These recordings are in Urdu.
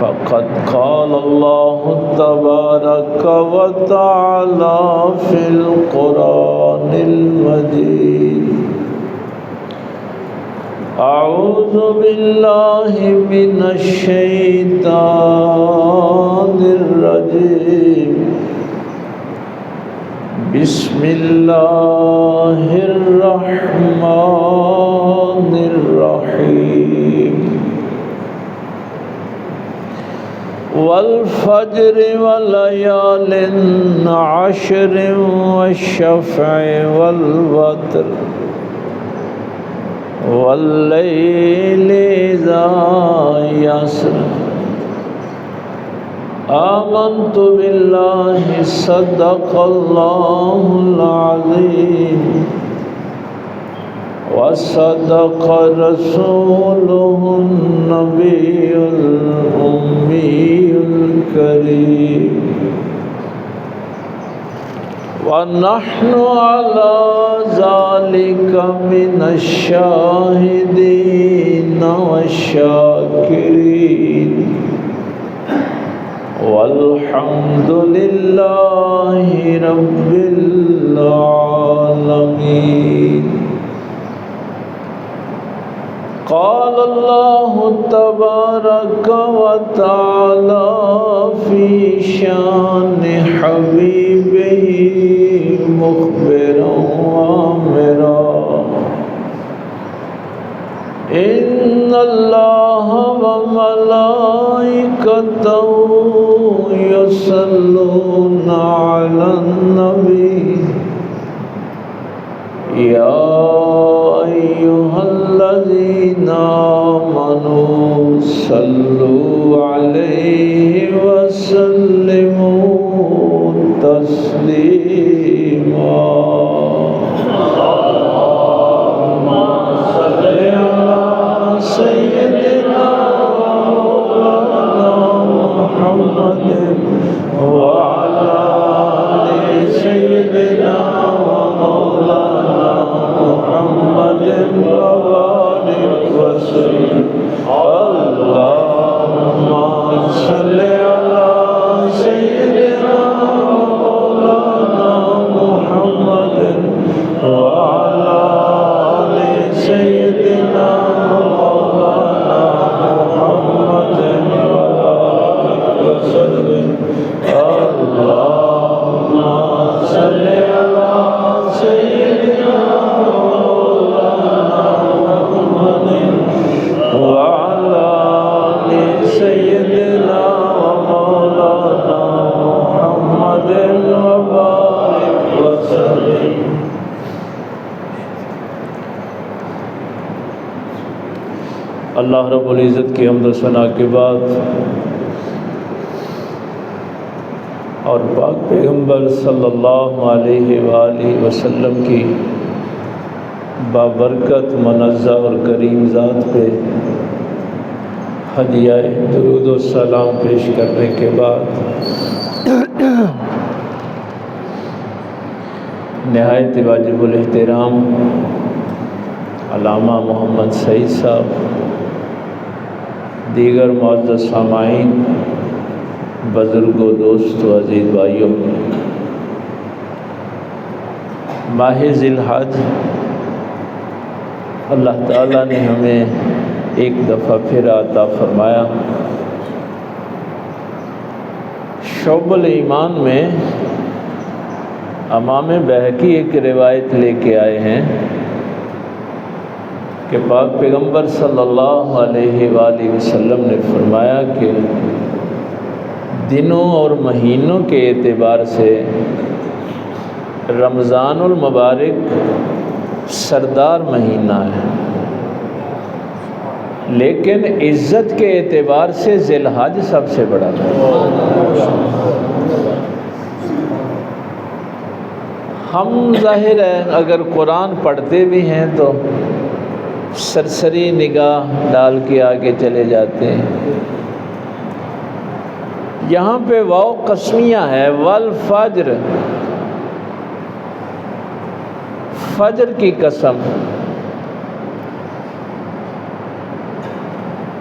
فقد قال الله تبارك وتعالى في القرآن المجيد أعوذ بالله من الشيطان الرجيم بسم الله الرحمن الرحيم والفجر وليال عشر والشفع والوتر والليل إذا يسر آمنت بالله صدق الله العظيم وصدق رسوله النبي الأمي الكريم ونحن على ذلك من الشاهدين والشاكرين والحمد لله رب العالمين قال الله تبارك وتعالى في شان حبيبه مخبرا وآمرا إن الله وملائكته يصلون على النبي يا أيها الذين آمنوا صلوا عليه وسلموا تسليما اللهم صل على سيدنا محمد وعلى آل سيدنا محمد وبارك وسلم اللهم صل على سيدنا مولانا محمد وعلى آل سيدنا مولانا محمد وبارك وسلم اللهم صل على سيدنا وعلى آل سيدنا ومولانا محمد وبارك وسلم اللہ رب العزت کی حمد و ثنا کے بعد اور پاک پیغمبر صلی اللہ علیہ وآلہ وسلم کی بابرکت منزہ اور کریم ذات پہ ہدیہ درود و سلام پیش کرنے کے بعد نہایت واجب الاحترام علامہ محمد سعید صاحب، دیگر معزز سامعین، بزرگ و دوست و عزیز بھائیوں، ماہ ذی الحج اللہ تعالیٰ نے ہمیں ایک دفعہ پھر عطا فرمایا۔ شعب الایمان میں امام بہقی ایک روایت لے کے آئے ہیں کہ پاک پیغمبر صلی اللہ علیہ وآلہ وسلم نے فرمایا کہ دنوں اور مہینوں کے اعتبار سے رمضان المبارک سردار مہینہ ہے، لیکن عزت کے اعتبار سے ذی الحج سب سے بڑا ہے۔ ہم ظاہر ہے اگر قرآن پڑھتے بھی ہیں تو سرسری نگاہ ڈال کے آگے چلے جاتے ہیں۔ یہاں پہ واو قسمیہ ہے، والفجر، فجر کی قسم۔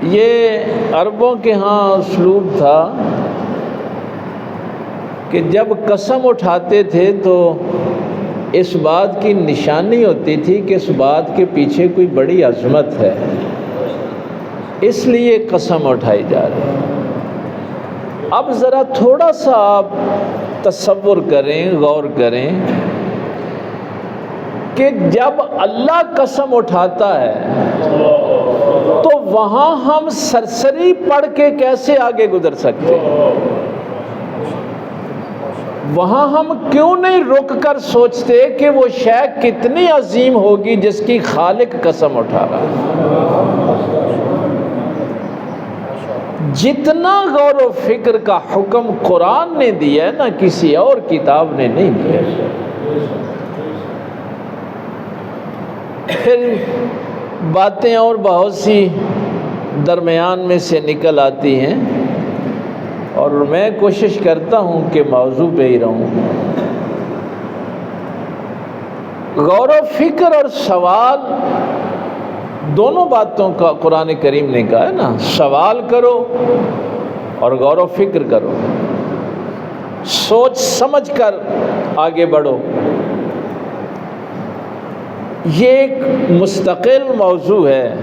یہ عربوں کے ہاں اسلوب تھا کہ جب قسم اٹھاتے تھے تو اس بات کی نشانی ہوتی تھی کہ اس بات کے پیچھے کوئی بڑی عظمت ہے، اس لیے قسم اٹھائی جا رہی ہے۔ اب ذرا تھوڑا سا آپ تصور کریں، غور کریں کہ جب اللہ قسم اٹھاتا ہے تو وہاں ہم سرسری پڑھ کے کیسے آگے گزر سکتے ہیں؟ وہاں ہم کیوں نہیں رک کر سوچتے کہ وہ شے کتنی عظیم ہوگی جس کی خالق قسم اٹھا رہا ہے؟ جتنا غور و فکر کا حکم قرآن نے دیا ہے نا، کسی اور کتاب نے نہیں دیا۔ پھر باتیں اور بہت سی درمیان میں سے نکل آتی ہیں، اور میں کوشش کرتا ہوں کہ موضوع پہ ہی رہوں۔ غور و فکر اور سوال دونوں باتوں کا قرآن کریم نے کہا ہے نا، سوال کرو اور غور و فکر کرو، سوچ سمجھ کر آگے بڑھو۔ یہ ایک مستقل موضوع ہے۔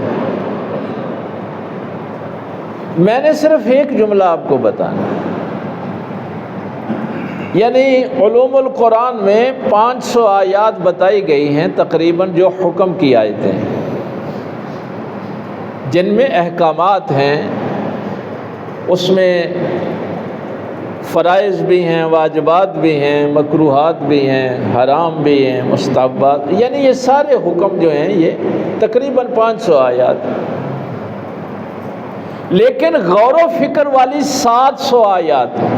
میں نے صرف ایک جملہ آپ کو بتانا ہے، یعنی علوم القرآن میں 500 آیات بتائی گئی ہیں تقریباً، جو حکم کی آیتیں ہیں، جن میں احکامات ہیں، اس میں فرائض بھی ہیں، واجبات بھی ہیں، مکروہات بھی ہیں، حرام بھی ہیں، مستحبات، یعنی یہ سارے حکم جو ہیں یہ تقریباً 500 آیات ہیں۔ لیکن غور و فکر والی 700 آیات ہیں۔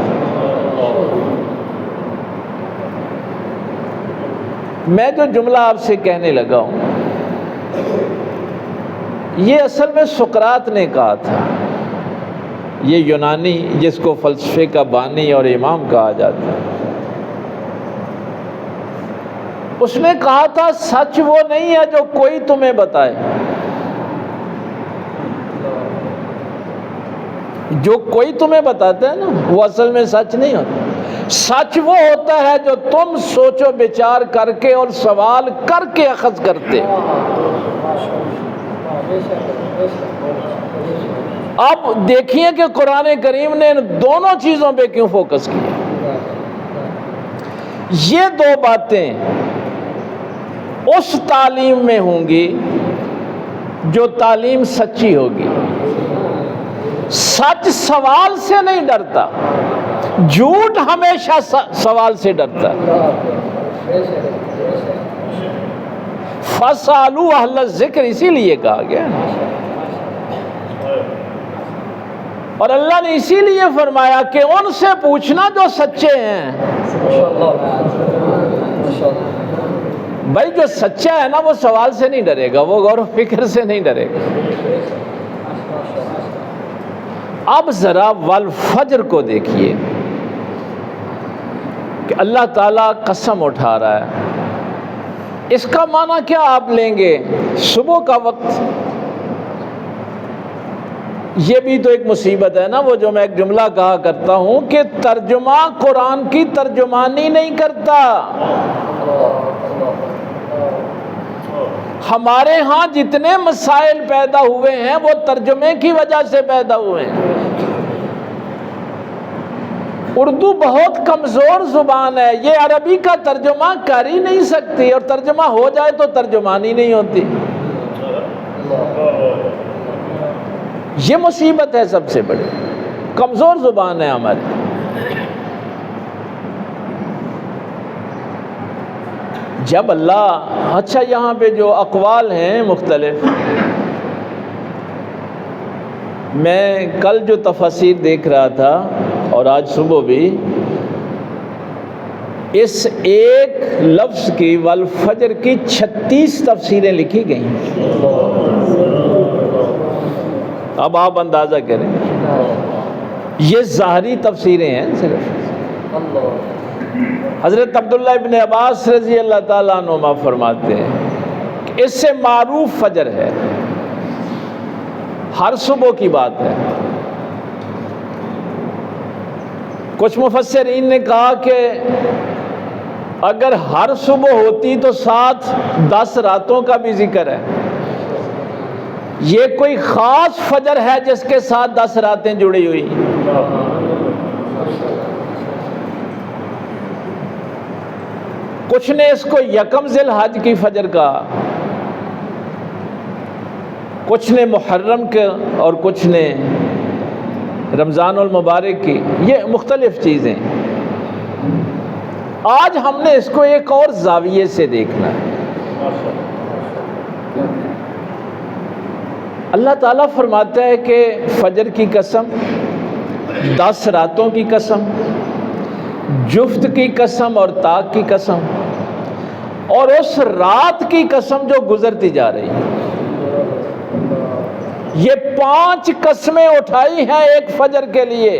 میں جو جملہ آپ سے کہنے لگا ہوں، یہ اصل میں سقراط نے کہا تھا، یہ یونانی جس کو فلسفے کا بانی اور امام کہا جاتا ہے۔ اس نے کہا تھا سچ وہ نہیں ہے جو کوئی تمہیں بتائے، جو کوئی تمہیں بتاتا ہے نا وہ اصل میں سچ نہیں ہوتا۔ سچ وہ ہوتا ہے جو تم سوچو بچار کر کے اور سوال کر کے اخذ کرتے۔ اب دیکھیے کہ قرآن کریم نے ان دونوں چیزوں پہ کیوں فوکس کیا۔ یہ دو باتیں اس تعلیم میں ہوں گی جو تعلیم سچی ہوگی۔ سچ سوال سے نہیں ڈرتا، جھوٹ ہمیشہ سوال سے ڈرتا۔ فَاسْأَلُوا أَهْلَ الذِّكْرِ اسی لیے کہا گیا، اور اللہ نے اسی لیے فرمایا کہ ان سے پوچھنا جو سچے ہیں۔ بھائی جو سچا ہے نا وہ سوال سے نہیں ڈرے گا، وہ غور و فکر سے نہیں ڈرے گا۔ اب ذرا والفجر کو دیکھیے کہ اللہ تعالیٰ قسم اٹھا رہا ہے۔ اس کا معنی کیا آپ لیں گے؟ صبح کا وقت، یہ بھی تو ایک مصیبت ہے نا، وہ جو میں ایک جملہ کہا کرتا ہوں کہ ترجمہ قرآن کی ترجمانی نہیں کرتا۔ ہمارے ہاں جتنے مسائل پیدا ہوئے ہیں وہ ترجمے کی وجہ سے پیدا ہوئے ہیں۔ اردو بہت کمزور زبان ہے، یہ عربی کا ترجمہ کر ہی نہیں سکتی، اور ترجمہ ہو جائے تو ترجمانی نہیں ہوتی۔ یہ مصیبت ہے سب سے بڑی، کمزور زبان ہے ہماری۔ جب اللہ، اچھا یہاں پہ جو اقوال ہیں مختلف، میں کل جو تفاسیر دیکھ رہا تھا اور آج صبح بھی، اس ایک لفظ کی والفجر کی 36 تفسیریں لکھی گئی۔ اب آپ اندازہ کریں، یہ ظاہری تفسیریں ہیں صرف۔ حضرت عبداللہ ابن عباس رضی اللہ تعالیٰ عنہما فرماتے ہیں کہ اس سے معروف فجر ہے، ہر صبح کی بات ہے۔ کچھ مفسرین نے کہا کہ اگر ہر صبح ہوتی تو ساتھ 10 راتوں کا بھی ذکر ہے، یہ کوئی خاص فجر ہے جس کے ساتھ 10 راتیں جڑی ہوئی۔ کچھ نے اس کو یکم ذی الحج کی فجر کہا، کچھ نے محرم کے، اور کچھ نے رمضان المبارک کی، یہ مختلف چیزیں۔ آج ہم نے اس کو ایک اور زاویے سے دیکھنا ہے۔ اللہ تعالیٰ فرماتا ہے کہ فجر کی قسم، 10 راتوں کی قسم، جفت کی قسم اور طاق کی قسم، اور اس رات کی قسم جو گزرتی جا رہی ہے۔ یہ 5 قسمیں اٹھائی ہیں ایک فجر کے لیے۔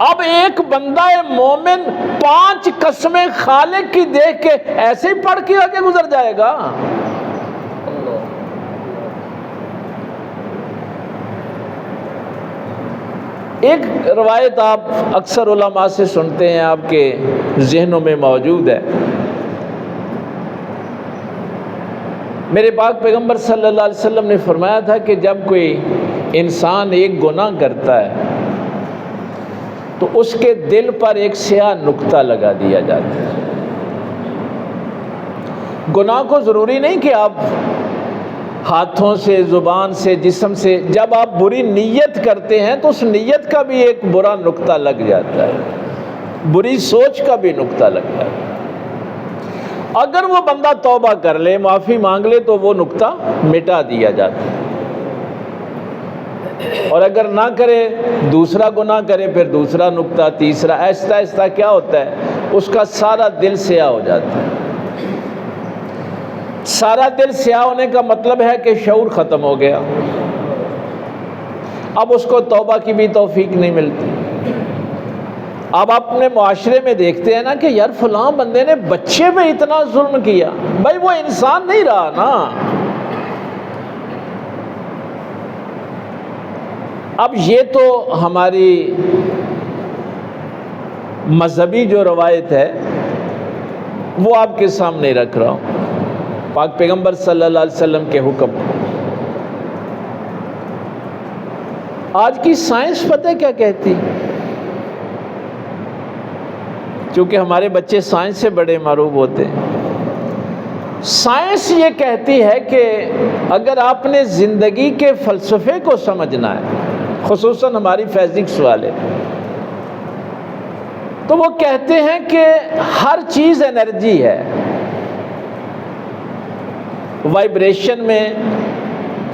اب ایک بندہ مومن 5 قسمیں خالق کی دیکھ کے ایسے ہی پڑھ کے آگے گزر جائے گا؟ ایک روایت آپ اکثر علماء سے سنتے ہیں، آپ کے ذہنوں میں موجود ہے۔ میرے پاک پیغمبر صلی اللہ علیہ وسلم نے فرمایا تھا کہ جب کوئی انسان ایک گناہ کرتا ہے تو اس کے دل پر ایک سیاہ نقطہ لگا دیا جاتا ہے۔ گناہ کو ضروری نہیں کہ آپ ہاتھوں سے، زبان سے، جسم سے، جب آپ بری نیت کرتے ہیں تو اس نیت کا بھی ایک برا نقطہ لگ جاتا ہے، بری سوچ کا بھی نقطہ لگ جاتا ہے۔ اگر وہ بندہ توبہ کر لے، معافی مانگ لے تو وہ نقطہ مٹا دیا جاتا ہے، اور اگر نہ کرے، دوسرا گناہ کرے، پھر دوسرا نقطہ، تیسرا، ایسا ایسا کیا ہوتا ہے، اس کا سارا دل سیاہ ہو جاتا ہے۔ سارا دل سیاہ ہونے کا مطلب ہے کہ شعور ختم ہو گیا، اب اس کو توبہ کی بھی توفیق نہیں ملتی۔ اب اپنے معاشرے میں دیکھتے ہیں نا کہ یار فلاں بندے نے بچے پہ اتنا ظلم کیا، بھائی وہ انسان نہیں رہا نا۔ اب یہ تو ہماری مذہبی جو روایت ہے وہ آپ کے سامنے رکھ رہا ہوں، پاک پیغمبر صلی اللہ علیہ وسلم کے حکم۔ آج کی سائنس پتہ کیا کہتی؟ چونکہ ہمارے بچے سائنس سے بڑے معروف ہوتے ہیں، سائنس یہ کہتی ہے کہ اگر آپ نے زندگی کے فلسفے کو سمجھنا ہے، خصوصاً ہماری فزکس والے، تو وہ کہتے ہیں کہ ہر چیز انرجی ہے۔ وائبریشن میں،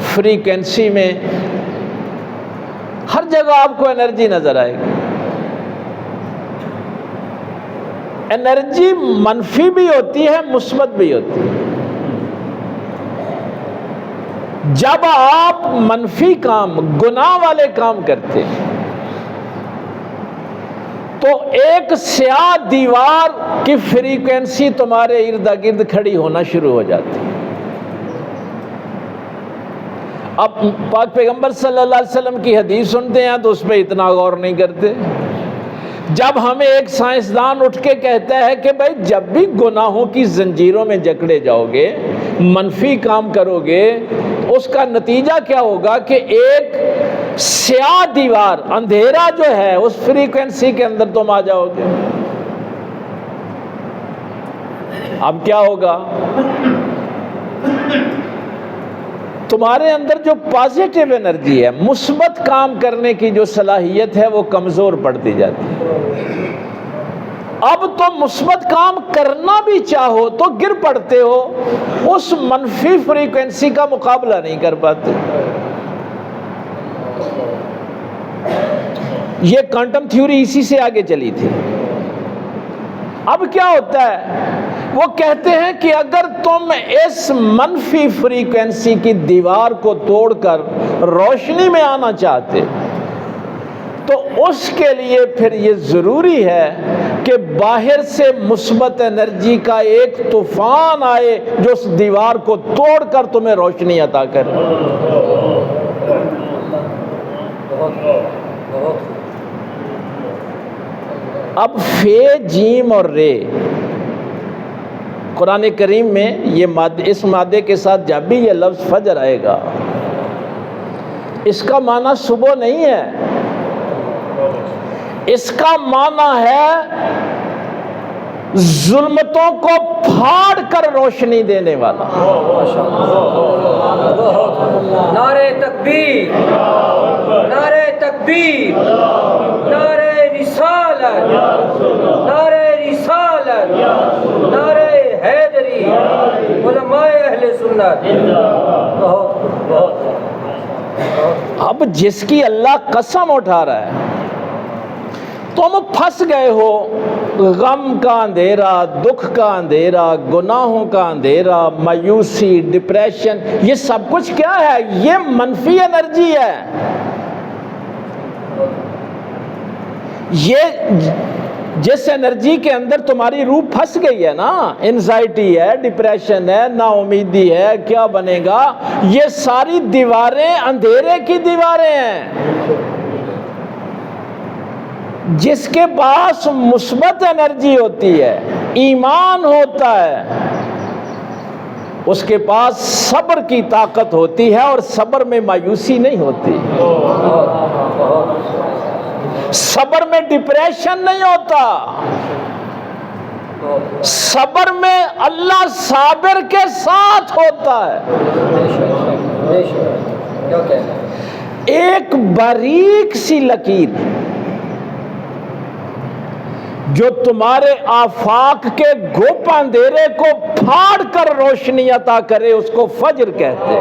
فریکوینسی میں، ہر جگہ آپ کو انرجی نظر آئے گی۔ انرجی منفی بھی ہوتی ہے، مثبت بھی ہوتی ہے۔ جب آپ منفی کام، گناہ والے کام کرتے ہیں تو ایک سیاہ دیوار کی فریکوینسی تمہارے ارد گرد کھڑی ہونا شروع ہو جاتی ہے۔ اب پاک پیغمبر صلی اللہ علیہ وسلم کی حدیث سنتے ہیں تو اس پہ اتنا غور نہیں کرتے۔ جب ہمیں ایک سائنسدان اٹھ کے کہتا ہے کہ بھائی جب بھی گناہوں کی زنجیروں میں جکڑے جاؤ گے، منفی کام کرو گے، اس کا نتیجہ کیا ہوگا کہ ایک سیاہ دیوار، اندھیرا جو ہے، اس فریکوینسی کے اندر تم آ جاؤ گے۔ اب کیا ہوگا؟ تمہارے اندر جو پازیٹیو انرجی ہے، مثبت کام کرنے کی جو صلاحیت ہے، وہ کمزور پڑتی جاتی ہے۔ اب تم مثبت کام کرنا بھی چاہو تو گر پڑتے ہو، اس منفی فریکوینسی کا مقابلہ نہیں کر پاتے۔ یہ کوانٹم تھیوری اسی سے آگے چلی تھی۔ اب کیا ہوتا ہے؟ وہ کہتے ہیں کہ اگر تم اس منفی فریکوینسی کی دیوار کو توڑ کر روشنی میں آنا چاہتے تو اس کے لیے پھر یہ ضروری ہے کہ باہر سے مثبت انرجی کا ایک طوفان آئے جو اس دیوار کو توڑ کر تمہیں روشنی عطا کرے۔ اب فے، جیم اور رے، قرآن کریم میں اس مادے کے ساتھ جب بھی یہ لفظ فجر آئے گا، اس کا معنی صبح نہیں ہے، اس کا معنی ہے ظلمتوں کو پھاڑ کر روشنی دینے والا۔ نعرہ تکبیر، نعرہ تکبیر، نعرہ رسالت، نعرہ رسالت، نعرہ حیدری، علماء اہل سنت۔ اب جس کی اللہ قسم اٹھا رہا ہے، تم پھنس گئے ہو، غم کا اندھیرا، دکھ کا اندھیرا، گناہوں کا اندھیرا، مایوسی، ڈپریشن، یہ سب کچھ کیا ہے؟ یہ منفی انرجی ہے۔ یہ جس انرجی کے اندر تمہاری روح پھنس گئی ہے نا، انزائٹی ہے، ڈپریشن ہے، نا امیدی ہے، کیا بنے گا، یہ ساری دیواریں اندھیرے کی دیواریں ہیں۔ جس کے پاس مثبت انرجی ہوتی ہے، ایمان ہوتا ہے، اس کے پاس صبر کی طاقت ہوتی ہے، اور صبر میں مایوسی نہیں ہوتی، صبر میں ڈپریشن نہیں ہوتا، صبر میں اللہ صابر کے ساتھ ہوتا ہے۔ ایک باریک سی لکیر جو تمہارے آفاق کے گھوپ اندھیرے کو پھاڑ کر روشنی عطا کرے، اس کو فجر کہتے ہیں۔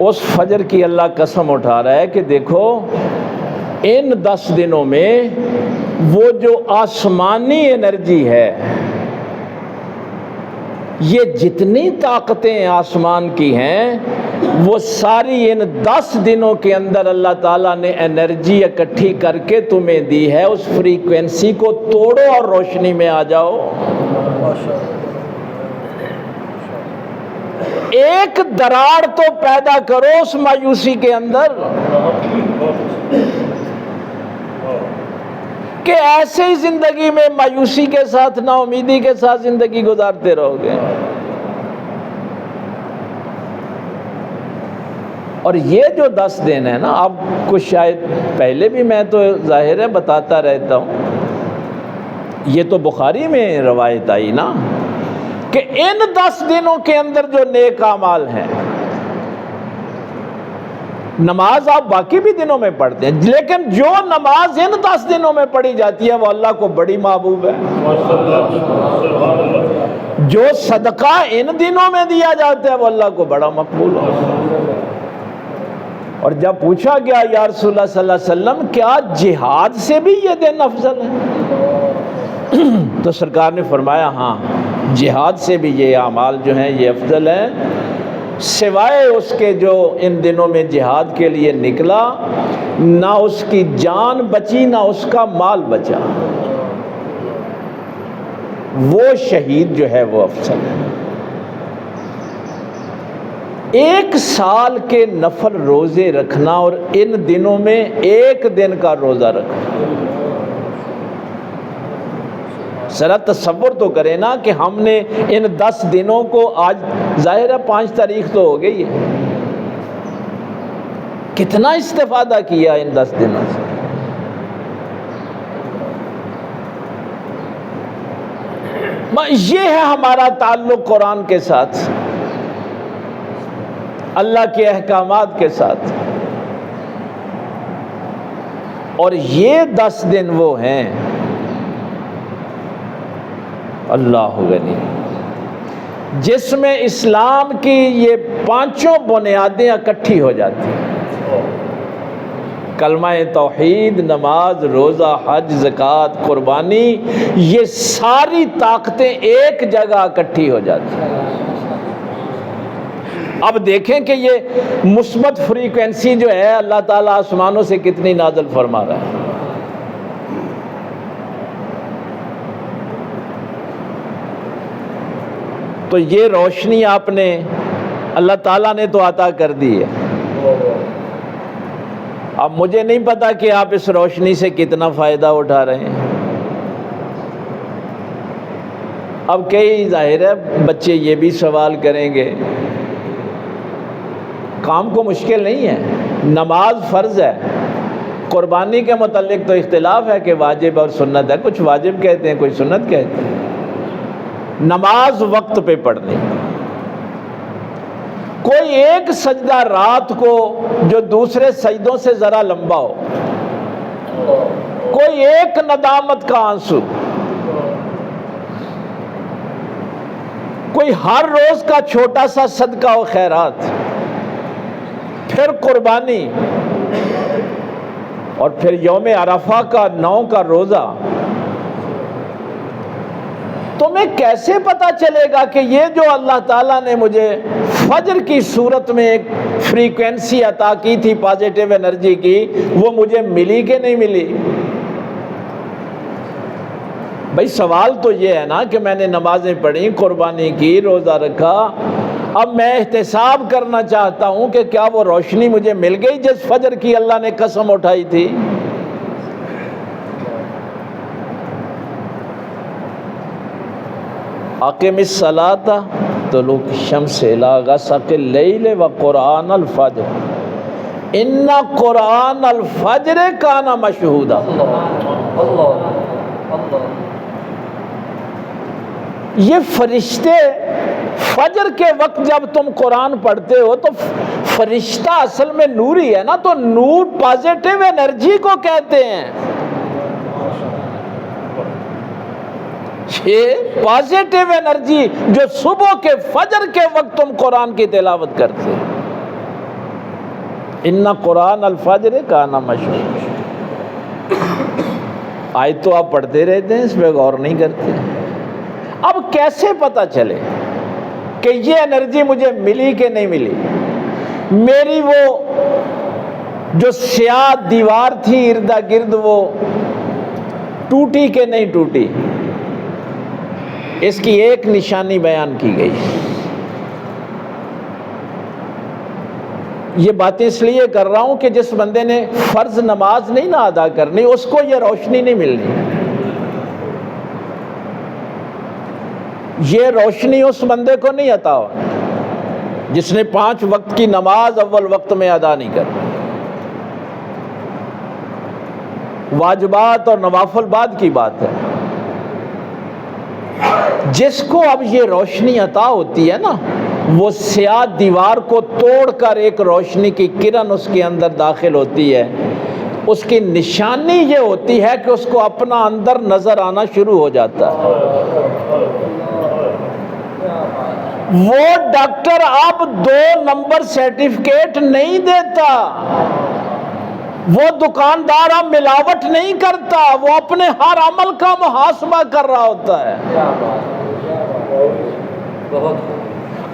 اس فجر کی اللہ قسم اٹھا رہا ہے کہ دیکھو، ان 10 دنوں میں وہ جو آسمانی انرجی ہے، یہ جتنی طاقتیں آسمان کی ہیں، وہ ساری ان 10 دنوں کے اندر اللہ تعالیٰ نے انرجی اکٹھی کر کے تمہیں دی ہے۔ اس فریکوینسی کو توڑو اور روشنی میں آ جاؤ۔ ایک دراڑ تو پیدا کرو اس مایوسی کے اندر کہ ایسے ہی زندگی میں مایوسی کے ساتھ، نا امیدی کے ساتھ زندگی گزارتے رہو گے۔ اور یہ جو 10 دن ہے نا، اب کچھ شاید پہلے بھی میں تو ظاہر ہے بتاتا رہتا ہوں، یہ تو بخاری میں روایت آئی نا کہ ان 10 دنوں کے اندر جو نیک اعمال ہیں، نماز آپ باقی بھی دنوں میں پڑھتے ہیں، لیکن جو نماز ان 10 دنوں میں پڑھی جاتی ہے وہ اللہ کو بڑی محبوب ہے۔ جو صدقہ ان دنوں میں دیا جاتا ہے وہ اللہ کو بڑا مقبول ہے۔ اور جب پوچھا گیا یا رسول اللہ صلی اللہ علیہ وسلم، کیا جہاد سے بھی یہ دن افضل ہے؟ تو سرکار نے فرمایا ہاں، جہاد سے بھی یہ اعمال جو ہیں یہ افضل ہیں، سوائے اس کے جو ان دنوں میں جہاد کے لیے نکلا، نہ اس کی جان بچی نہ اس کا مال بچا، وہ شہید جو ہے وہ افضل ہے۔ 1 سال کے نفل روزے رکھنا اور ان دنوں میں 1 دن کا روزہ رکھنا، ذرا تصور تو کریں نا کہ ہم نے ان 10 دنوں کو، آج ظاہر ہے 5 تاریخ تو ہو گئی ہے، کتنا استفادہ کیا ان 10 دنوں سے۔ یہ ہے ہمارا تعلق قرآن کے ساتھ، اللہ کے احکامات کے ساتھ، اور یہ 10 دن وہ ہیں اللہ غنی جس میں اسلام کی یہ 5 بنیادیں اکٹھی ہو جاتی ہیں، کلمہ توحید، نماز، روزہ، حج، زکوٰۃ، قربانی، یہ ساری طاقتیں ایک جگہ اکٹھی ہو جاتی ہیں۔ اب دیکھیں کہ یہ مثبت فریکوینسی جو ہے اللہ تعالیٰ آسمانوں سے کتنی نازل فرما رہا ہے۔ تو یہ روشنی آپ نے اللہ تعالیٰ نے تو عطا کر دی ہے۔ اب مجھے نہیں پتا کہ آپ اس روشنی سے کتنا فائدہ اٹھا رہے ہیں۔ اب کئی ظاہر ہے بچے یہ بھی سوال کریں گے، کام کو مشکل نہیں ہے، نماز فرض ہے، قربانی کے متعلق تو اختلاف ہے کہ واجب اور سنت ہے، کچھ واجب کہتے ہیں کچھ سنت کہتے ہیں، نماز وقت پہ پڑھنی، کوئی ایک سجدہ رات کو جو دوسرے سجدوں سے ذرا لمبا ہو، کوئی ایک ندامت کا آنسو، کوئی ہر روز کا چھوٹا سا صدقہ و خیرات، پھر قربانی، اور پھر یوم عرفہ کا 9 کا روزہ۔ تمہیں کیسے پتا چلے گا کہ یہ جو اللہ تعالیٰ نے مجھے فجر کی صورت میں ایک فریکوینسی عطا کی تھی پازیٹیو انرجی کی، وہ مجھے ملی کہ نہیں ملی؟ بھائی سوال تو یہ ہے نا کہ میں نے نمازیں پڑھی، قربانی کی، روزہ رکھا، اب میں احتساب کرنا چاہتا ہوں کہ کیا وہ روشنی مجھے مل گئی جس فجر کی اللہ نے قسم اٹھائی تھی؟ اقم الصلاۃ طلوع الشمس الی غسق اللیل وقرآن الفجر ان قرآن الفجر کان مشہودا۔ یہ فرشتے فجر کے وقت جب تم قرآن پڑھتے ہو تو فرشتہ اصل میں نوری ہے نا، تو نور پازیٹیو انرجی کو کہتے ہیں۔ یہ پازیٹیو انرجی جو صبح کے فجر کے وقت تم قرآن کی تلاوت کرتے، ان قرآن الفجر کان مشہودا۔ آیت تو آپ پڑھتے رہتے ہیں، اس پہ غور نہیں کرتے۔ اب کیسے پتا چلے کہ یہ انرجی مجھے ملی کہ نہیں ملی؟ میری وہ جو سیاہ دیوار تھی اردا گرد، وہ ٹوٹی کہ نہیں ٹوٹی؟ اس کی ایک نشانی بیان کی گئی۔ یہ باتیں اس لیے کر رہا ہوں کہ جس بندے نے فرض نماز نہیں نہ ادا کرنی، اس کو یہ روشنی نہیں ملنی۔ یہ روشنی اس بندے کو نہیں عطا ہو جس نے 5 وقت کی نماز اول وقت میں ادا نہیں کرنی، واجبات اور نوافل بعد کی بات ہے۔ جس کو اب یہ روشنی عطا ہوتی ہے نا، وہ سیاہ دیوار کو توڑ کر ایک روشنی کی کرن اس کے اندر داخل ہوتی ہے۔ اس کی نشانی یہ ہوتی ہے کہ اس کو اپنا اندر نظر آنا شروع ہو جاتا ہے۔ وہ ڈاکٹر اب 2 نمبر سرٹیفکیٹ نہیں دیتا، وہ دکاندار اب ملاوٹ نہیں کرتا، وہ اپنے ہر عمل کا محاسبہ کر رہا ہوتا ہے۔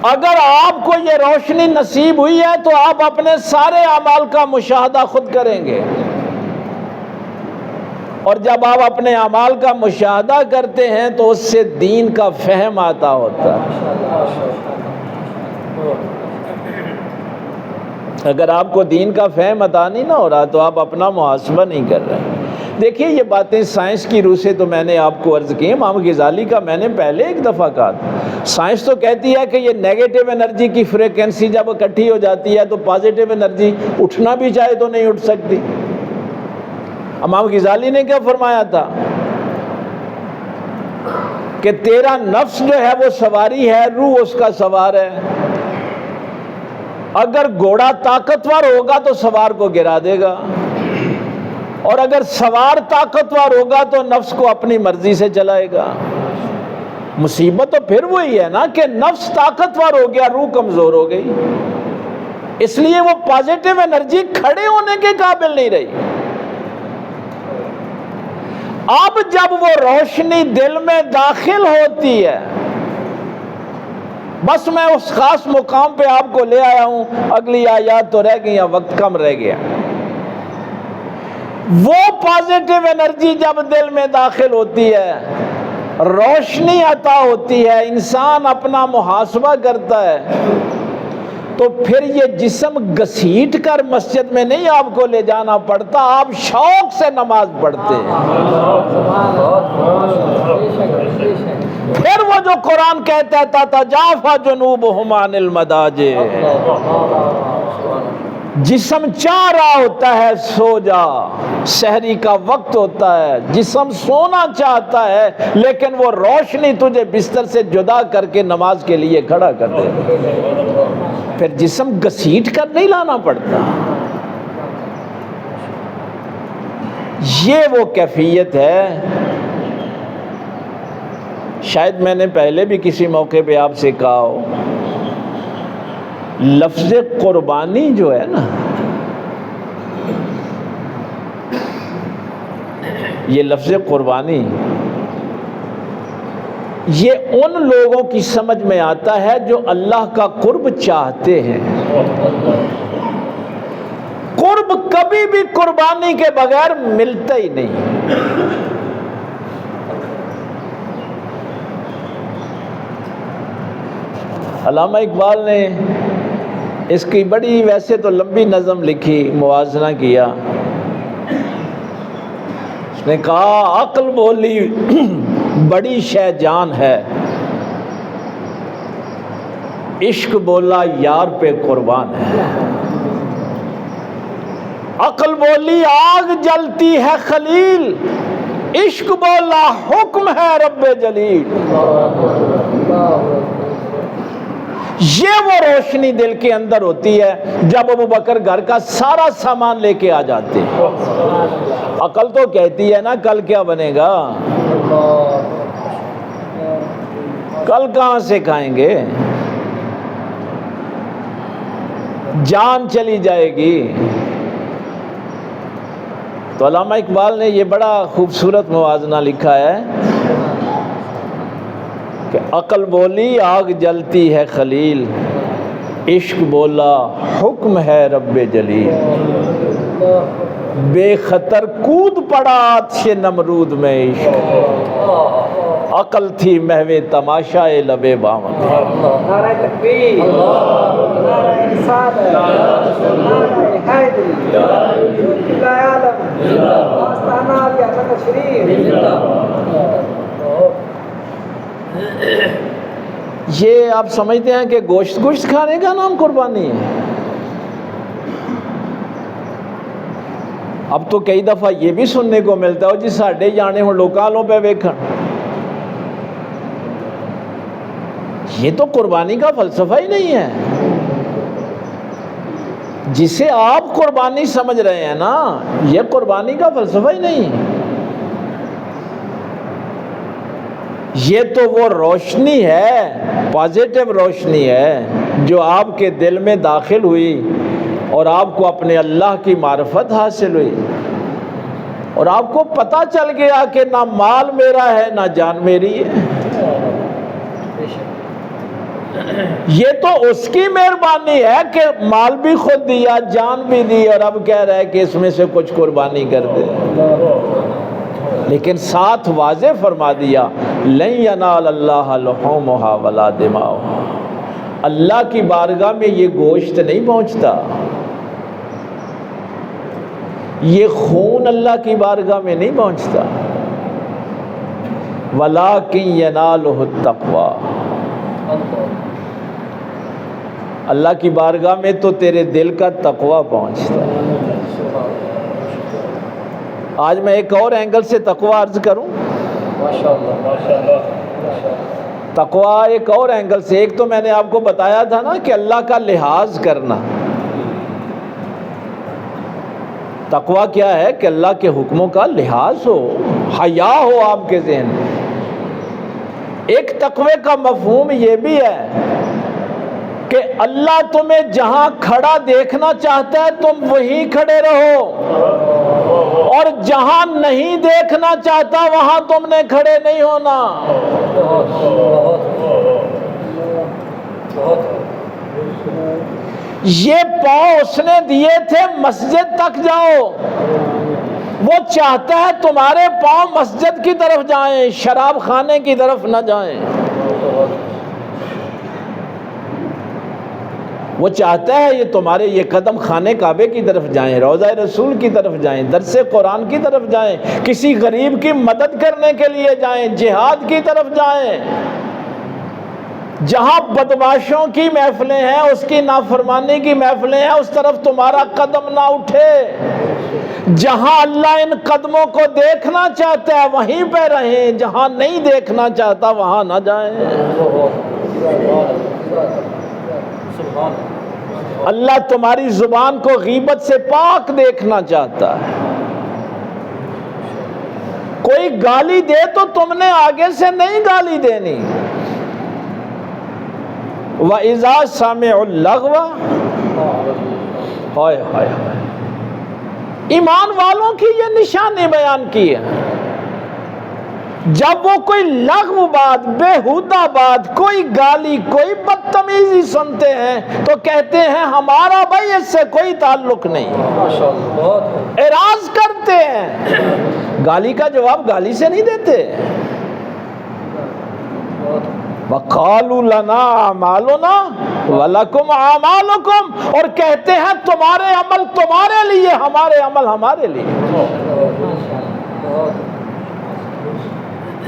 اگر آپ کو یہ روشنی نصیب ہوئی ہے تو آپ اپنے سارے اعمال کا مشاہدہ خود کریں گے، اور جب آپ اپنے اعمال کا مشاہدہ کرتے ہیں تو اس سے دین کا فہم آتا ہوتا ہے۔ اگر آپ کو دین کا فہم عطا نہیں نہ ہو رہا تو آپ اپنا محاسبہ نہیں کر رہے۔ دیکھیے یہ باتیں سائنس کی روح سے تو میں نے آپ کو عرض کی، امام غزالی کا میں نے پہلے ایک دفعہ کہا تھا، سائنس تو کہتی ہے کہ یہ نیگیٹو انرجی کی فریکوینسی جب اکٹھی ہو جاتی ہے تو پازیٹیو انرجی اٹھنا بھی چاہے تو نہیں اٹھ سکتی۔ امام غزالی نے کیا فرمایا تھا کہ تیرا نفس جو ہے وہ سواری ہے، روح اس کا سوار ہے۔ اگر گھوڑا طاقتور ہوگا تو سوار کو گرا دے گا، اور اگر سوار طاقتور ہوگا تو نفس کو اپنی مرضی سے چلائے گا۔ مصیبت تو پھر وہی ہے نا کہ نفس طاقتور ہو گیا، روح کمزور ہو گئی، اس لیے وہ پازیٹیو انرجی کھڑے ہونے کے قابل نہیں رہی۔ اب جب وہ روشنی دل میں داخل ہوتی ہے بس میں اس خاص مقام پہ آپ کو لے آیا ہوں، اگلی آیات تو رہ گئی، وقت کم رہ گیا۔ وہ پازیٹیو انرجی جب دل میں داخل ہوتی ہے، روشنی عطا ہوتی ہے، انسان اپنا محاسبہ کرتا ہے، تو پھر یہ جسم گھسیٹ کر مسجد میں نہیں آپ کو لے جانا پڑتا، آپ شوق سے نماز پڑھتے ہیں۔ پھر وہ جو قرآن کہتا ہے تتجافی جنوبہم عن المضاجع، جسم چاہ رہا ہوتا ہے سو جا، سحری کا وقت ہوتا ہے، جسم سونا چاہتا ہے، لیکن وہ روشنی تجھے بستر سے جدا کر کے نماز کے لیے کھڑا کر دے، پھر جسم گھسیٹ کر نہیں لانا پڑتا۔ یہ وہ کیفیت ہے، شاید میں نے پہلے بھی کسی موقع پہ آپ سے کہا ہو، لفظ قربانی جو ہے نا، یہ لفظ قربانی یہ ان لوگوں کی سمجھ میں آتا ہے جو اللہ کا قرب چاہتے ہیں۔ قرب کبھی بھی قربانی کے بغیر ملتا ہی نہیں۔ علامہ اقبال نے اس کی بڑی ویسے تو لمبی نظم لکھی، موازنہ کیا۔ اس نے کہا عقل بولی بڑی شے جان ہے، عشق بولا یار پہ قربان ہے۔ عقل بولی آگ جلتی ہے خلیل، عشق بولا حکم ہے رب جلیل۔ یہ وہ روشنی دل کے اندر ہوتی ہے جب ابو بکر گھر کا سارا سامان لے کے آ جاتے ہیں۔ عقل تو کہتی ہے نا کل کیا بنے گا، کل کہاں سے کھائیں گے، جان چلی جائے گی۔ تو علامہ اقبال نے یہ بڑا خوبصورت موازنہ لکھا ہے کہ عقل بولی آگ جلتی ہے خلیل، عشق بولا حکم ہے رب جلیل۔ بے خطر کود پڑا آتش نمرود میں عشق، عقل تھی محو تماشائے لب بام۔ نعرہ تکبیر، نعرہ رسالت، نعرہ حیدری، اللہ عالم، آستانہ علی احمد شریف۔ یہ آپ سمجھتے ہیں کہ گوشت کھانے کا نام قربانی ہے؟ اب تو کئی دفعہ یہ بھی سننے کو ملتا ہے جی ساڈے جانے ہوں لوکالوں پہ ویکھن۔ یہ تو قربانی کا فلسفہ ہی نہیں ہے۔ جسے آپ قربانی سمجھ رہے ہیں نا، یہ قربانی کا فلسفہ ہی نہیں ہے۔ یہ تو وہ روشنی ہے، پازیٹیو روشنی ہے جو آپ کے دل میں داخل ہوئی اور آپ کو اپنے اللہ کی معرفت حاصل ہوئی، اور آپ کو پتہ چل گیا کہ نہ مال میرا ہے نہ جان میری ہے۔ یہ تو اس کی مہربانی ہے کہ مال بھی خود دیا، جان بھی دی، اور اب کہہ رہا ہے کہ اس میں سے کچھ قربانی کر دے۔ لیکن ساتھ واضح فرما دیا لن ینال اللہ لحومھا ولا دماؤھا، اللہ کی بارگاہ میں یہ گوشت نہیں پہنچتا، یہ خون اللہ کی بارگاہ میں نہیں پہنچتا۔ وَلَٰكِن يَنَالُهُ التَّقْوَىٰ، اللہ کی بارگاہ میں تو تیرے دل کا تقویٰ پہنچتا ہے۔ آج میں ایک اور اینگل سے تقویٰ عرض کروں، تقویٰ ایک اور اینگل سے۔ ایک تو میں نے آپ کو بتایا تھا نا کہ اللہ کا لحاظ کرنا، تقویٰ کیا ہے کہ اللہ کے حکموں کا لحاظ ہو، حیا ہو آپ کے ذہن میں۔ ایک تقوی کا مفہوم یہ بھی ہے کہ اللہ تمہیں جہاں کھڑا دیکھنا چاہتا ہے تم وہیں کھڑے رہو، اور جہاں نہیں دیکھنا چاہتا وہاں تم نے کھڑے نہیں ہونا۔ یہ پاؤں اس نے دیے تھے مسجد تک جاؤ، وہ چاہتا ہے تمہارے پاؤں مسجد کی طرف جائیں، شراب خانے کی طرف نہ جائیں۔ وہ چاہتا ہے یہ تمہارے یہ قدم خانے کعبے کی طرف جائیں، روضہ رسول کی طرف جائیں، درس قرآن کی طرف جائیں، کسی غریب کی مدد کرنے کے لیے جائیں، جہاد کی طرف جائیں۔ جہاں بدمعاشوں کی محفلیں ہیں، اس کی نافرمانی کی محفلیں ہیں، اس طرف تمہارا قدم نہ اٹھے۔ جہاں اللہ ان قدموں کو دیکھنا چاہتا ہے وہیں پہ رہیں، جہاں نہیں دیکھنا چاہتا وہاں نہ جائیں۔ اللہ تمہاری زبان کو غیبت سے پاک دیکھنا چاہتا ہے۔ کوئی گالی دے تو تم نے آگے سے نہیں گالی دینی۔ وَإِذَا سَمِعُوا اللَّغْوَ، ہائے ہائے ہائے، ایمان والوں کی یہ نشانی بیان کی ہے، جب وہ کوئی لغو بات، بےہودہ بات، کوئی گالی، کوئی بدتمیزی سنتے ہیں تو کہتے ہیں ہمارا بھائی اس سے کوئی تعلق نہیں، اعراض کرتے ہیں۔ گالی کا جواب گالی سے نہیں دیتے۔ وَقَالُوا لَنَا أَعْمَالُنَا وَلَكُمْ أَعْمَالُكُمْ، اور کہتے ہیں تمہارے عمل تمہارے لیے، ہمارے عمل ہمارے لیے۔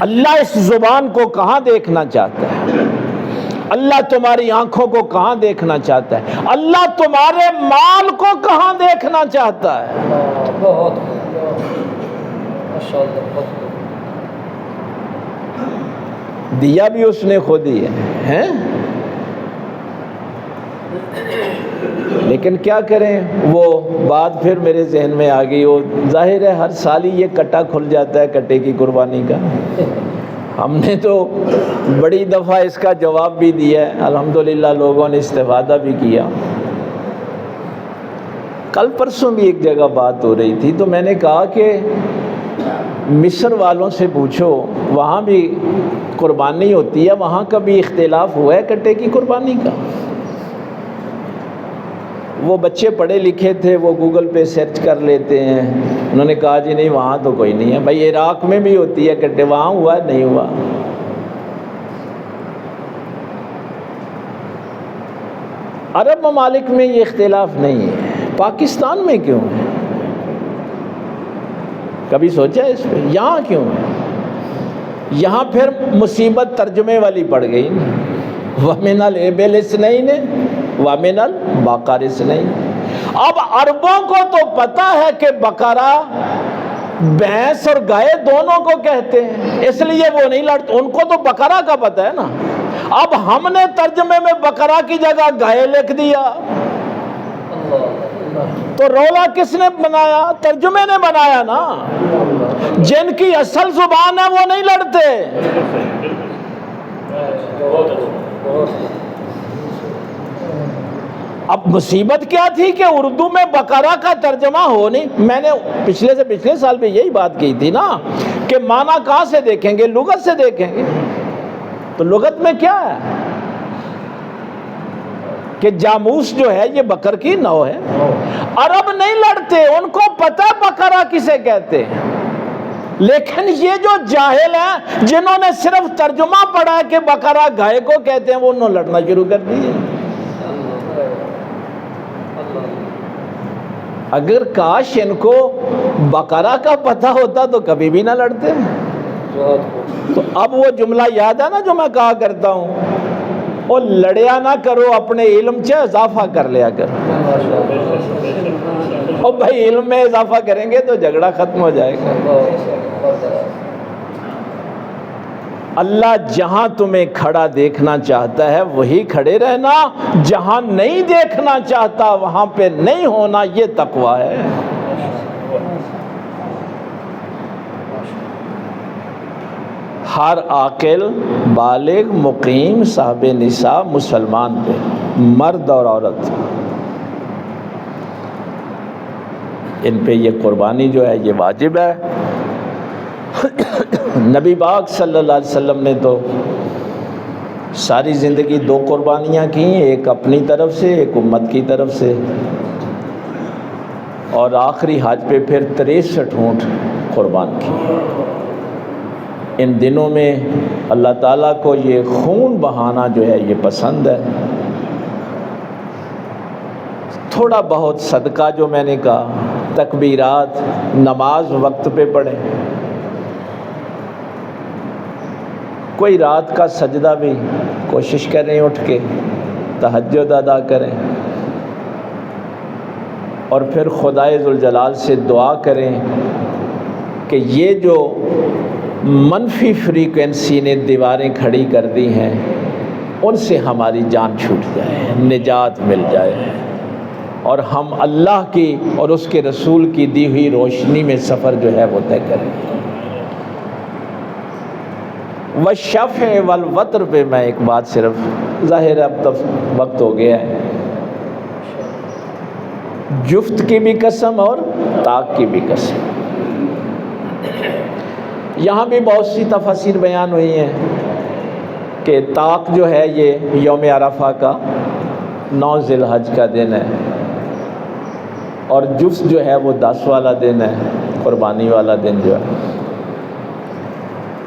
اللہ اس زبان کو کہاں دیکھنا چاہتا ہے؟ اللہ تمہاری آنکھوں کو کہاں دیکھنا چاہتا ہے؟ اللہ تمہارے مال کو کہاں دیکھنا چاہتا ہے؟ دیا بھی اس نے خود ہی ہے، لیکن کیا کریں، وہ بات پھر میرے ذہن میں آ گئی۔ وہ ظاہر ہے ہر سال ہی یہ کٹا کھل جاتا ہے کٹے کی قربانی کا۔ ہم نے تو بڑی دفعہ اس کا جواب بھی دیا ہے، الحمدللہ لوگوں نے استفادہ بھی کیا۔ کل پرسوں بھی ایک جگہ بات ہو رہی تھی تو میں نے کہا کہ مصر والوں سے پوچھو، وہاں بھی قربانی ہوتی ہے، وہاں کا بھی اختلاف ہوا ہے کٹے کی قربانی کا؟ وہ بچے پڑھے لکھے تھے، وہ گوگل پہ سرچ کر لیتے ہیں، انہوں نے کہا جی نہیں وہاں تو کوئی نہیں ہے۔ بھائی عراق میں بھی ہوتی ہے کٹے، وہاں ہوا نہیں ہوا؟ عرب ممالک میں یہ اختلاف نہیں ہے، پاکستان میں کیوں ہے؟ کبھی سوچا اس پہ؟ یہاں کیوں ہے؟ یہاں پھر مصیبت ترجمے والی پڑ گئی نا، وَمِنَ الْإِبِلِ اثْنَيْنِ وَمِنَ الْبَقَرِ اثْنَيْنِ۔ اب عربوں کو تو پتا ہے کہ بقرہ بھینس اور گائے دونوں کو کہتے ہیں، اس لیے وہ نہیں لڑتے، ان کو تو بقرہ کا پتا ہے نا۔ اب ہم نے ترجمے میں بقرہ کی جگہ گائے لکھ دیا، تو رولا کس نے بنایا؟ ترجمے نے بنایا نا۔ جن کی اصل زبان ہے وہ نہیں لڑتے۔ اب مصیبت کیا تھی کہ اردو میں بقرہ کا ترجمہ ہو نہیں۔ میں نے پچھلے سال بھی یہی بات کی تھی نا کہ معنی کہاں سے دیکھیں گے؟ لغت سے دیکھیں گے۔ تو لغت میں کیا ہے کہ جاموس جو ہے یہ بکر کی نوع ہے۔ عرب نہیں لڑتے، ان کو پتہ بقرہ کسے کہتے ہیں، لیکن یہ جو جاہل ہیں جنہوں نے صرف ترجمہ پڑھا ہے کہ بقرہ گائے کو کہتے ہیں، وہ انہوں نے لڑنا شروع کر دیے۔ اگر کاش ان کو بقرہ کا پتہ ہوتا تو کبھی بھی نہ لڑتے۔ تو اب وہ جملہ یاد ہے نا جو میں کہا کرتا ہوں، وہ لڑیا نہ کرو، اپنے علم سے اضافہ کر لیا کرو۔ اور بھائی علم میں اضافہ کریں گے تو جھگڑا ختم ہو جائے گا۔ اللہ جہاں تمہیں کھڑا دیکھنا چاہتا ہے وہی کھڑے رہنا، جہاں نہیں دیکھنا چاہتا وہاں پہ نہیں ہونا، یہ تقویٰ ہے۔ ہر عاقل بالغ مقیم صاحب نصاب مسلمان پہ، مرد اور عورت، ان پہ یہ قربانی جو ہے یہ واجب ہے۔ نبی پاک صلی اللہ علیہ وسلم نے تو ساری زندگی 2 قربانیاں کی، ایک اپنی طرف سے، ایک امت کی طرف سے، اور آخری حج پہ پھر 63 اونٹ قربان کیے۔ ان دنوں میں اللہ تعالیٰ کو یہ خون بہانا جو ہے یہ پسند ہے۔ تھوڑا بہت صدقہ جو میں نے کہا، تکبیرات، نماز وقت پہ پڑھیں، کوئی رات کا سجدہ بھی کوشش کریں، اٹھ کے تہجد ادا کریں، اور پھر خدائے ذوالجلال سے دعا کریں کہ یہ جو منفی فریکوینسی نے دیواریں کھڑی کر دی ہیں ان سے ہماری جان چھوٹ جائے، نجات مل جائے، اور ہم اللہ کی اور اس کے رسول کی دی ہوئی روشنی میں سفر جو ہے وہ طے کریں۔ والشفع والوتر پہ میں ایک بات صرف، ظاہر اب تک وقت ہو گیا ہے، جفت کی بھی قسم اور طاق کی بھی قسم۔ یہاں بھی بہت سی تفاسیر بیان ہوئی ہیں کہ طاق جو ہے یہ یوم عرفہ کا 9 ذی الحج کا دن ہے، اور جفت جو ہے وہ 10 والا دن ہے، قربانی والا دن جو ہے۔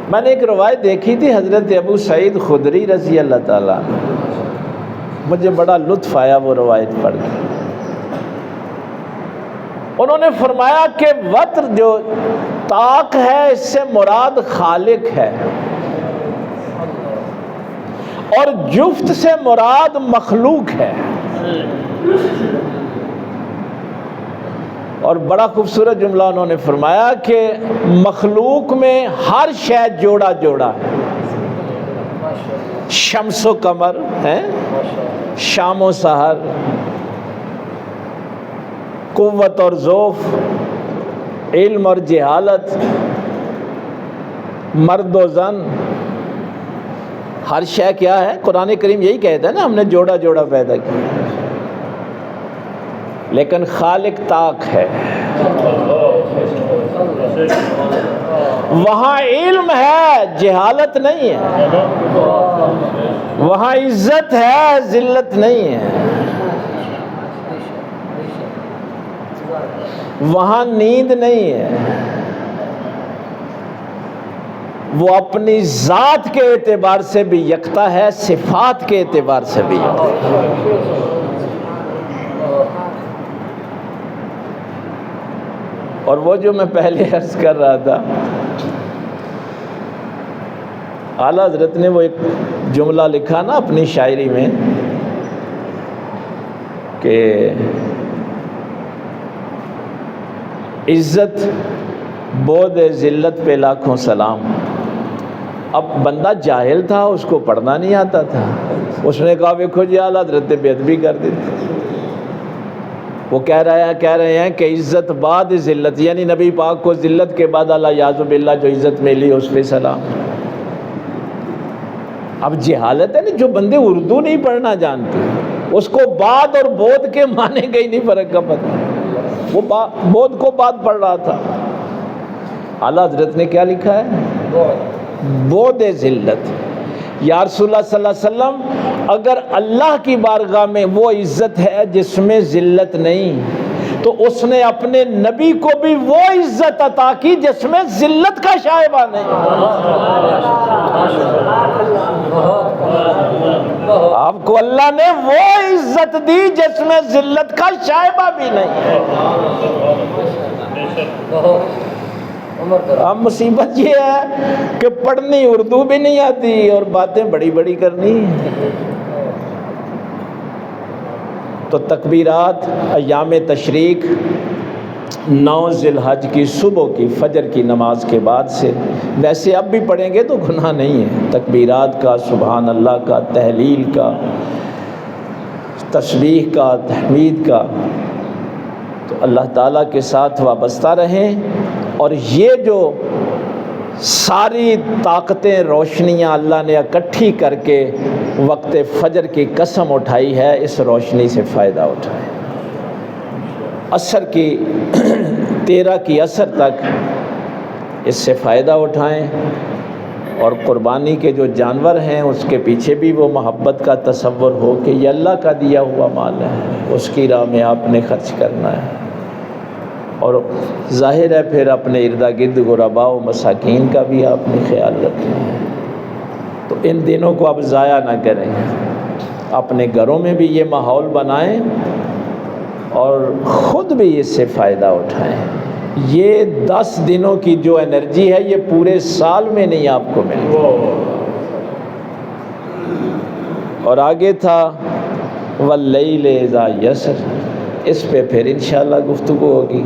میں نے ایک روایت دیکھی تھی حضرت ابو سعید خدری رضی اللہ تعالیٰ عنہ، مجھے بڑا لطف آیا وہ روایت پڑھ کے۔ انہوں نے فرمایا کہ وتر جو طاق ہے اس سے مراد خالق ہے، اور جفت سے مراد مخلوق ہے۔ اور بڑا خوبصورت جملہ انہوں نے فرمایا کہ مخلوق میں ہر شے جوڑا جوڑا ہے، شمس و قمر ہیں، شام و سحر، قوت اور ضعف، علم اور جہالت، مرد و زن، ہر شے کیا ہے؟ قرآن کریم یہی کہتا ہے نا، ہم نے جوڑا جوڑا پیدا کیا، لیکن خالق طاق ہے۔ وہاں علم ہے، جہالت نہیں ہے، وہاں عزت ہے، ذلت نہیں ہے، وہاں نیند نہیں ہے، وہ اپنی ذات کے اعتبار سے بھی یکتا ہے، صفات کے اعتبار سے بھی یکتا ہے۔ اور وہ جو میں پہلے عرض کر رہا تھا، اعلیٰ حضرت نے وہ ایک جملہ لکھا نا اپنی شاعری میں کہ عزت بود ذلت پہ لاکھوں سلام۔ اب بندہ جاہل تھا، اس کو پڑھنا نہیں آتا تھا، اس نے کہا دیکھو جی اعلیٰ حضرت نے بے ادبی کر دی تھی۔ وہ کہہ رہے ہیں کہ عزت بعد ذلت، یعنی نبی پاک کو ذلت کے بعد اللہ یعوذ باللہ جو عزت ملی اس پہ سلام۔ اب جہالت ہے نا، جو بندے اردو نہیں پڑھنا جانتے اس کو بعد اور بود کے معنی کا ہی نہیں فرق کا پتہ، وہ بود کو بعد پڑھ رہا تھا۔ اعلیٰ حضرت نے کیا لکھا ہے؟ بود ذلت۔ یا رسول اللہ صلی اللہ علیہ وسلم، اگر اللہ کی بارگاہ میں وہ عزت ہے جس میں ذلت نہیں، تو اس نے اپنے نبی کو بھی وہ عزت عطا کی جس میں ذلت کا شائبہ نہیں۔ آپ کو اللہ نے وہ عزت دی جس میں ذلت کا شائبہ بھی نہیں۔ اب مصیبت یہ ہے کہ پڑھنی اردو بھی نہیں آتی اور باتیں بڑی بڑی کرنی۔ تو تکبیرات ایام تشریق 9 ذی الحج کی صبح کی فجر کی نماز کے بعد سے، ویسے اب بھی پڑھیں گے تو گناہ نہیں ہے، تکبیرات کا، سبحان اللہ کا، تہلیل کا، تسبیح کا، تحمید کا، تو اللہ تعالیٰ کے ساتھ وابستہ رہیں۔ اور یہ جو ساری طاقتیں، روشنیاں اللہ نے اکٹھی کر کے وقت فجر کی قسم اٹھائی ہے، اس روشنی سے فائدہ اٹھائیں۔ عصر کی 13 کی عصر تک اس سے فائدہ اٹھائیں، اور قربانی کے جو جانور ہیں اس کے پیچھے بھی وہ محبت کا تصور ہو کہ یہ اللہ کا دیا ہوا مال ہے، اس کی راہ میں آپ نے خرچ کرنا ہے۔ اور ظاہر ہے پھر اپنے ارد گرد غرباء و مساکین کا بھی آپ نے خیال رکھنا ہے۔ تو ان دنوں کو اب ضائع نہ کریں، اپنے گھروں میں بھی یہ ماحول بنائیں اور خود بھی اس سے فائدہ اٹھائیں۔ یہ 10 دنوں کی جو انرجی ہے یہ پورے سال میں نہیں آپ کو ملتی۔ اور آگے تھا واللیل اذا یسر، اس پہ پھر انشاءاللہ گفتگو ہوگی۔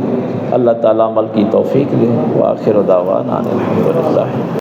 اللہ تعالیٰ عمل کی توفیق دے۔ وآخر دعوانا الحمدللہ۔